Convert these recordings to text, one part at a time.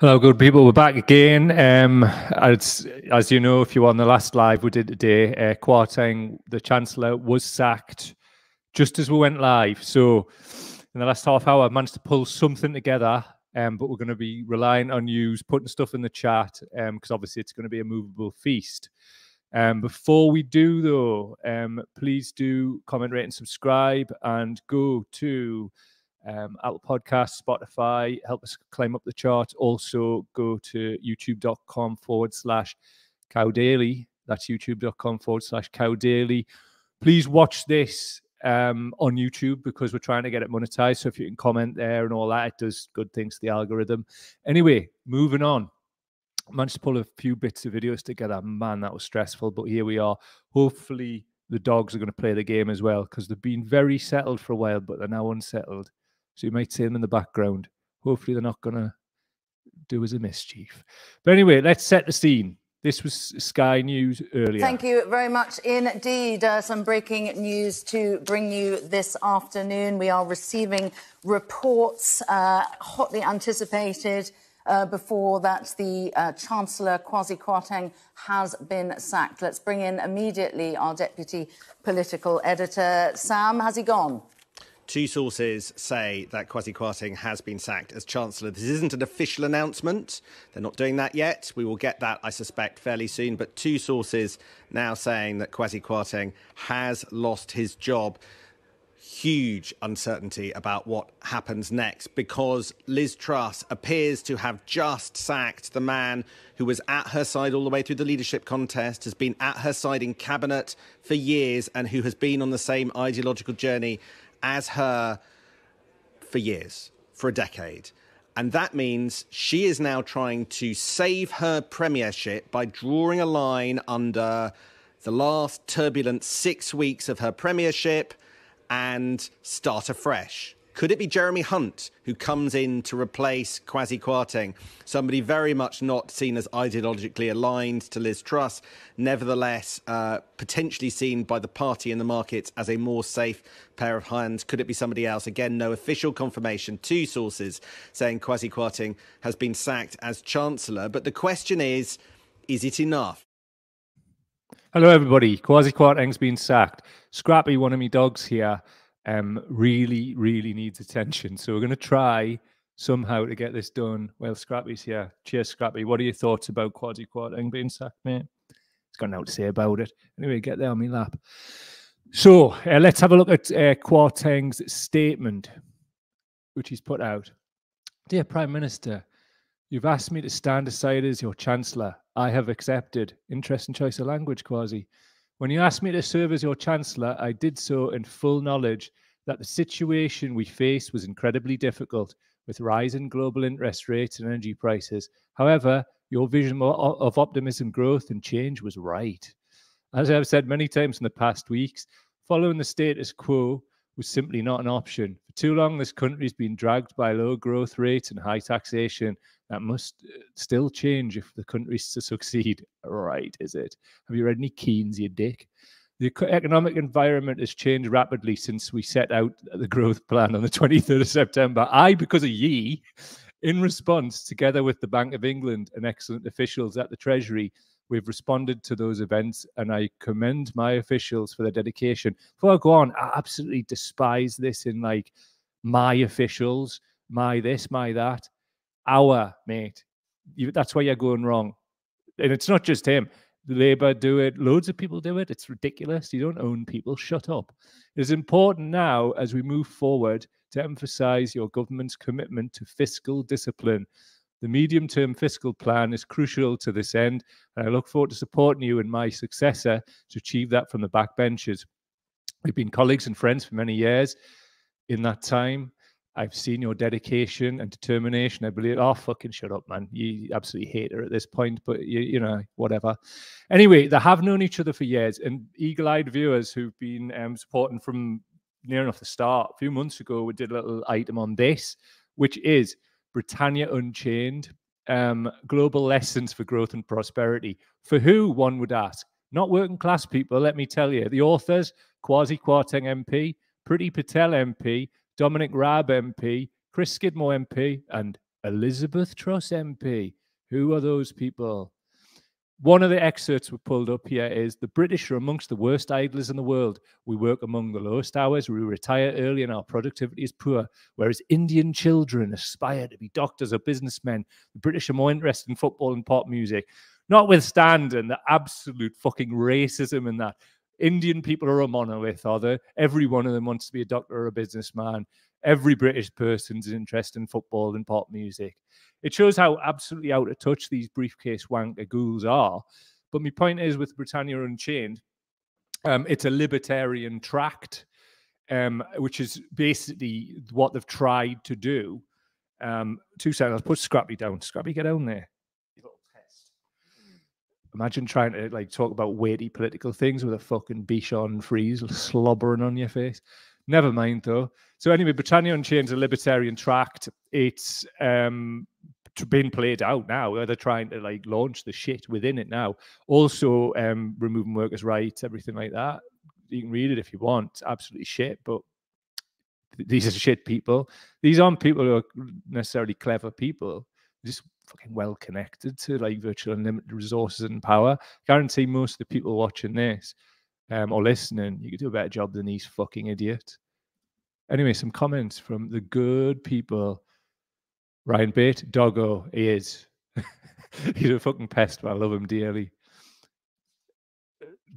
Hello, good people. We're back again. As you know, if you were on the last live we did today, Kwarteng, the Chancellor, was sacked just as we went live. So in the last half hour, I've managed to pull something together, but we're going to be relying on you putting stuff in the chat because obviously it's going to be a movable feast. Before we do, though, please do comment, rate, and subscribe, and go to Apple Podcasts, Spotify, help us climb up the chart. Also, go to youtube.com/cowdaily. That's youtube.com/cowdaily. Please watch this on YouTube because we're trying to get it monetized. So if you can comment there and all that, it does good things to the algorithm. Anyway, moving on. I managed to pull a few bits of videos together. Man, that was stressful, but here we are. Hopefully, the dogs are going to play the game as well because they've been very settled for a while, but they're now unsettled. So you might see them in the background. Hopefully, they're not going to do us a mischief. But anyway, let's set the scene. This was Sky News earlier. Thank you very much indeed. Some breaking news to bring you this afternoon. We are receiving reports hotly anticipated before that the Chancellor, Kwasi Kwarteng, has been sacked. Let's bring in immediately our Deputy Political Editor. Sam, has he gone? Two sources say that Kwasi Kwarteng has been sacked as Chancellor. This isn't an official announcement. They're not doing that yet. We will get that, I suspect, fairly soon. But two sources now saying that Kwasi Kwarteng has lost his job. Huge uncertainty about what happens next because Liz Truss appears to have just sacked the man who was at her side all the way through the leadership contest, has been at her side in cabinet for years and who has been on the same ideological journey as her for years, for a decade. And that means she is now trying to save her premiership by drawing a line under the last turbulent 6 weeks of her premiership and start afresh. Could it be Jeremy Hunt who comes in to replace Kwasi Kwarteng? Somebody very much not seen as ideologically aligned to Liz Truss, nevertheless potentially seen by the party and the markets as a more safe pair of hands. Could it be somebody else? Again, no official confirmation. Two sources saying Kwasi Kwarteng has been sacked as Chancellor. But the question is it enough? Hello, everybody. Kwasi Kwarteng's been sacked. Scrappy, one of me dogs here, really needs attention. So we're going to try somehow to get this done. Well, Scrappy's here. Cheers, Scrappy. What are your thoughts about Kwasi Kwarteng being sacked, mate? He's got nothing to say about it. Anyway, get there on me lap. So let's have a look at Kwarteng's statement, which he's put out. Dear Prime Minister, you've asked me to stand aside as your Chancellor. I have accepted. Interesting choice of language, Kwasi. When you asked me to serve as your Chancellor, I did so in full knowledge that the situation we faced was incredibly difficult, with rising global interest rates and energy prices. However, your vision of optimism, growth, and change was right. As I've said many times in the past weeks, following the status quo was simply not an option. For too long, this country has been dragged by low growth rates and high taxation. That must still change if the country's to succeed. Right, is it? Have you read any Keynes, you dick? The economic environment has changed rapidly since we set out the growth plan on the 23rd of September. Because of ye, in response, together with the Bank of England and excellent officials at the Treasury, we've responded to those events, and I commend my officials for their dedication. Before I go on, I absolutely despise this in like my officials, my this, my that. Our mate. That's why you're going wrong. And it's not just him. Labour do it. Loads of people do it. It's ridiculous. You don't own people. Shut up. It is important now as we move forward to emphasise your government's commitment to fiscal discipline. The medium-term fiscal plan is crucial to this end, and I look forward to supporting you and my successor to achieve that from the backbenches. We've been colleagues and friends for many years. In that time, I've seen your dedication and determination. I believe, oh, fucking shut up, man. You absolutely hate her at this point, but you know, whatever. Anyway, they have known each other for years, and eagle-eyed viewers who've been supporting from near enough the start. A few months ago, we did a little item on this, which is Britannia Unchained, Global Lessons for Growth and Prosperity. For who, one would ask? Not working class people, let me tell you. The authors, Kwasi Kwarteng MP, Priti Patel MP, Dominic Raab MP, Chris Skidmore MP, and Elizabeth Truss MP. Who are those people? One of the excerpts we pulled up here is the British are amongst the worst idlers in the world. We work among the lowest hours, we retire early, and our productivity is poor. Whereas Indian children aspire to be doctors or businessmen. The British are more interested in football and pop music. Notwithstanding the absolute fucking racism in that. Indian people are a monolith, are they? Every one of them wants to be a doctor or a businessman. Every British person's interested in football and pop music. It shows how absolutely out of touch these briefcase wanker ghouls are. But my point is, with Britannia Unchained, it's a libertarian tract, which is basically what they've tried to do. 2 seconds, I'll put Scrappy down. Scrappy, get down there. You little pest. Imagine trying to like talk about weighty political things with a fucking Bichon Frise slobbering on your face. Never mind, though. So anyway, Britannia Unchained is a libertarian tract. It's been played out now. They're trying to like launch the shit within it now. Also, removing workers' rights, everything like that. You can read it if you want. It's absolutely shit, but these are shit people. These aren't people who are necessarily clever people. They're just fucking well connected to like virtual unlimited resources and power. Guarantee most of the people watching this or listening, you could do a better job than these fucking idiots. Anyway, some comments from the good people. Ryan Bate, doggo, he is. He's a fucking pest, but I love him dearly.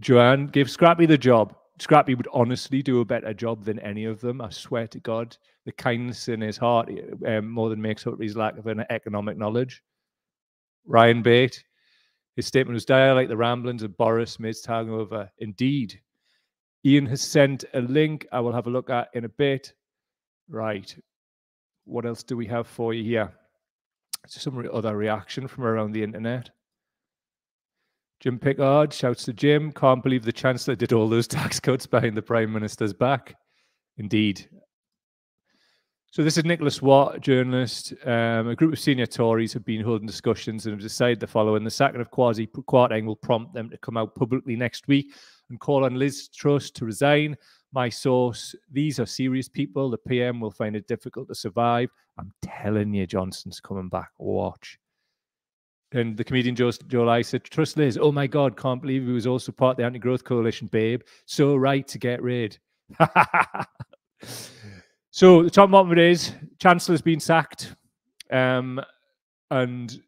Joanne, give Scrappy the job. Scrappy would honestly do a better job than any of them. I swear to God. The kindness in his heart more than makes up for his lack of an economic knowledge. Ryan Bate, his statement was dire like the ramblings of Boris Miz hangover. Indeed. Ian has sent a link I will have a look at in a bit. Right. What else do we have for you here? Some other reaction from around the internet. Jim Pickard shouts to Jim, can't believe the Chancellor did all those tax cuts behind the Prime Minister's back. Indeed. So this is Nicholas Watt, journalist. A group of senior Tories have been holding discussions and have decided the following. The sacking of Kwasi Kwarteng will prompt them to come out publicly next week and call on Liz Truss to resign. My source, these are serious people. The PM will find it difficult to survive. I'm telling you, Johnson's coming back. Watch. And the comedian Joe Lai said, trust Liz. Oh my God, can't believe he was also part of the anti-growth coalition, babe. So right to get rid. So the top bottom of it is, Chancellor's been sacked. And I mean,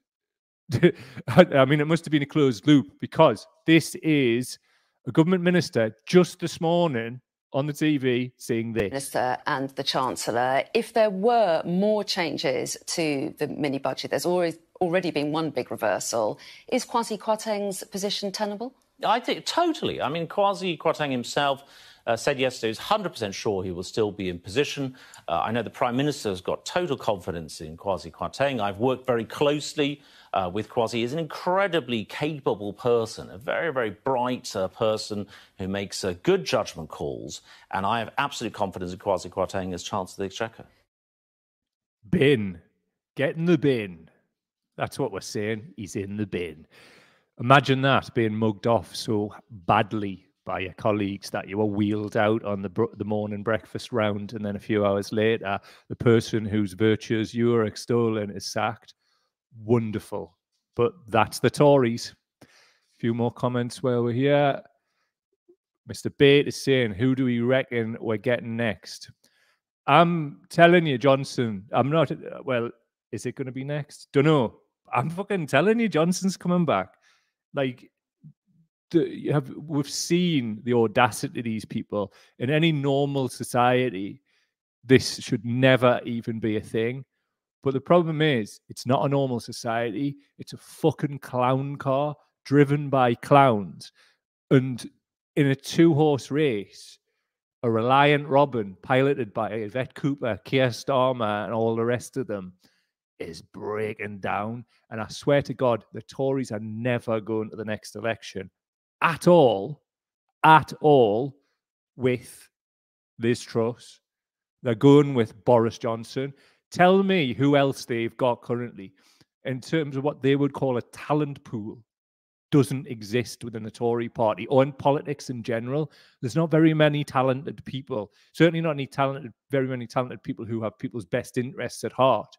it must have been a closed loop because this is a government minister just this morning on the TV saying this. Minister and the Chancellor, if there were more changes to the mini budget, there's already been one big reversal. Is Kwasi Kwarteng's position tenable? I think totally. I mean, Kwasi Kwarteng himself said yesterday he's 100% sure he will still be in position. I know the Prime Minister has got total confidence in Kwasi Kwarteng. I've worked very closely with Kwasi. He's an incredibly capable person, a very, very bright person who makes good judgment calls. And I have absolute confidence in Kwasi Kwarteng as Chancellor of the Exchequer. Bin. Get in the bin. That's what we're saying. He's in the bin. Imagine that, being mugged off so badly by your colleagues that you were wheeled out on the morning breakfast round, and then a few hours later, the person whose virtues you are extolling is sacked. Wonderful. But that's the Tories. A few more comments while we're here. Mr. Bate is saying, who do we reckon we're getting next? I'm telling you, Johnson, I'm not, well, is it going to be next? Don't know. I'm fucking telling you, Johnson's coming back. Like, we've seen the audacity of these people. In any normal society, this should never even be a thing. But the problem is, it's not a normal society. It's a fucking clown car driven by clowns. And in a 2-horse race, a Reliant Robin piloted by Yvette Cooper, Keir Starmer, and all the rest of them is breaking down. And I swear to God, the Tories are never going to the next election at all with Liz Truss. They're going with Boris Johnson. Tell me who else they've got currently in terms of what they would call a talent pool doesn't exist within the Tory party or in politics in general. There's not very many talented people, certainly not very many talented people who have people's best interests at heart.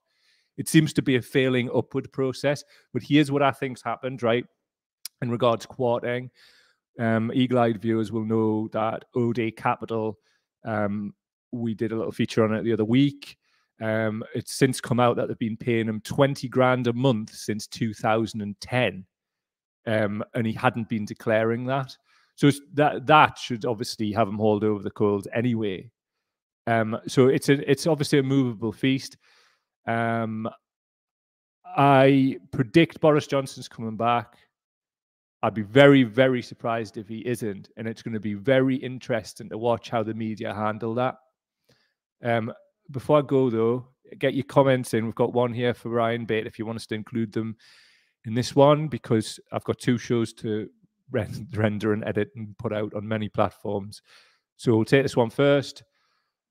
it seems to be a failing upward process. But here's what I think's happened, right? In regards to Kwarteng, eagle-eyed viewers will know that OD Capital, we did a little feature on it the other week. It's since come out that they've been paying him 20 grand a month since 2010, and he hadn't been declaring that. So that should obviously have him hauled over the coals anyway. So it's obviously a movable feast. I predict Boris Johnson's coming back. I'd be very, very surprised if he isn't, and it's going to be very interesting to watch how the media handle that. Before I go, though, get your comments in. We've got one here for Ryan Bate if you want us to include them in this one, because I've got 2 shows to render and edit and put out on many platforms. So we'll take this one first.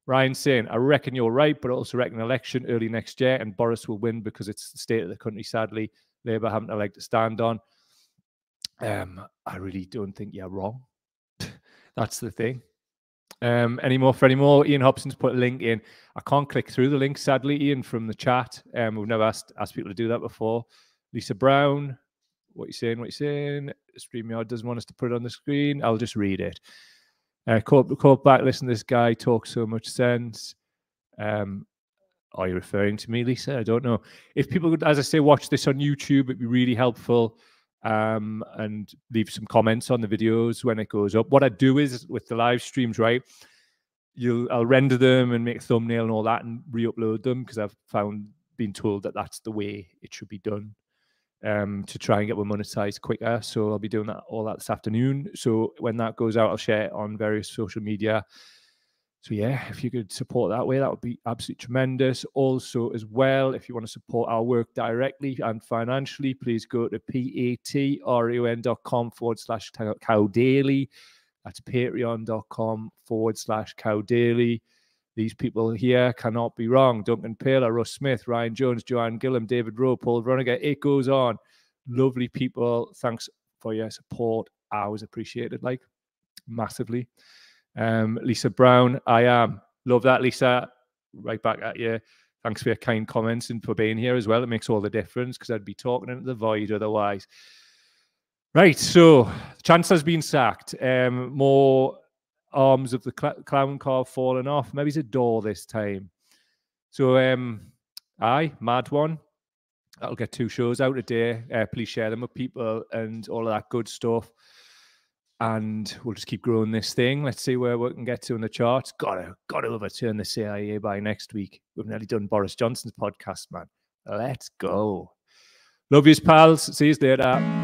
Ryan's saying, I reckon you're right, but I also reckon election early next year and Boris will win because it's the state of the country, sadly. Labour haven't a leg to stand on. I really don't think you're wrong. That's the thing. Any more for any more? Ian Hobson's put a link in. I can't click through the link, sadly, Ian, from the chat. We've never asked people to do that before. Lisa Brown, what are you saying? StreamYard doesn't want us to put it on the screen. I'll just read it. Call back, listen to this guy talk so much sense. Are you referring to me, Lisa? I don't know. If people could, as I say, watch this on YouTube, it'd be really helpful. And leave some comments on the videos when it goes up. What I do is with the live streams, right? I'll render them and make a thumbnail and all that and re-upload them because I've been told that that's the way it should be done to try and get them monetized quicker. So I'll be doing all that this afternoon. So when that goes out, I'll share it on various social media. So yeah, if you could support that way, that would be absolutely tremendous. Also, as well, if you want to support our work directly and financially, please go to patreon.com/cowdaily. That's patreon.com/cowdaily. These people here cannot be wrong. Duncan Paler, Russ Smith, Ryan Jones, Joanne Gillam, David Rowe, Paul Veronica. It goes on. Lovely people. Thanks for your support. I always appreciate it, massively. Lisa Brown, I am. Love that, Lisa. Right back at you. Thanks for your kind comments and for being here as well. It makes all the difference because I'd be talking into the void otherwise. Right, so the Chancellor's been sacked. More arms of the clown car falling off. Maybe it's a door this time. So, mad one. I'll get 2 shows out a day. Please share them with people and all of that good stuff. And we'll just keep growing this thing. Let's see where we can get to in the charts. Got to overturn the CIA by next week. We've nearly done Boris Johnson's podcast, man. Let's go. Love yous, pals. See you later.